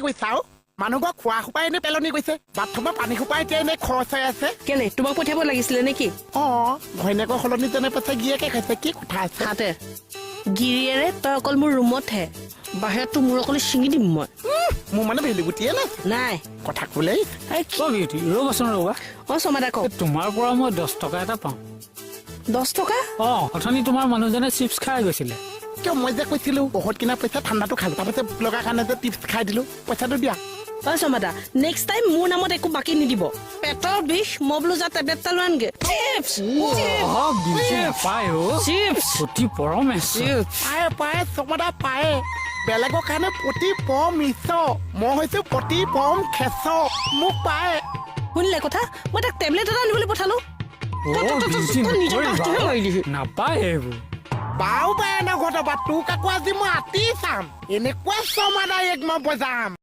গৈছা মানুহক খোৱা খোপাই এনে পেলনি গৈছে বাথৰুমৰ পানী খোপাই এতিয়া এনে খৰচ হৈ আছে কেলে তোমাক পঠিয়াব লাগিছিলে নেকি ঘৈণীয়েকৰ সলনি যেনে পাছে গিয়েকে খাইছে কি কথা আছে হাতে গিৰিয়েৰে তই অকল মোৰ ৰুমতহে বাহিৰততো মোৰ অকলে ছিঙি দিম মই মোৰ মানে ভেলি গুটিয়ে নাই কথা ক'লেই ৰ'বাচোন ৰ'বা চমাদা কওক তোমাৰ পৰা মই 10 টকা এটা পাওঁ 10 টকা অথনি তোমাৰ মানুহজনে চিপছ খাই গৈছিলে কিয় মই যে কৈছিলো বহুত কিনা পইচা ঠাণ্ডাটো খালো তাৰপাছত লগা কাৰণে যে টিপছ খাই দিলো পইচাটো দিয়া চমাদা নেক্সট টাইম মোৰ নামত একো বাকী নিদিব পেটৰ বিষ মই বোলো যা টেবলেট এটা লৈ আনগে পায় চমদা পায় বেলেগৰ কাৰণে প্ৰতি পম মিছ মই হৈছো প্ৰতি পম খেচ মোক পায় শুনিলে কথা মই তাক টেবলেট এটা আনিবলৈ পঠালো নাপায় এইবোৰ বাও পায় ন ঘটবা তোক আকৌ আজি মই আতি চাম এনেকুৱা চমাদাই এক মই বজাম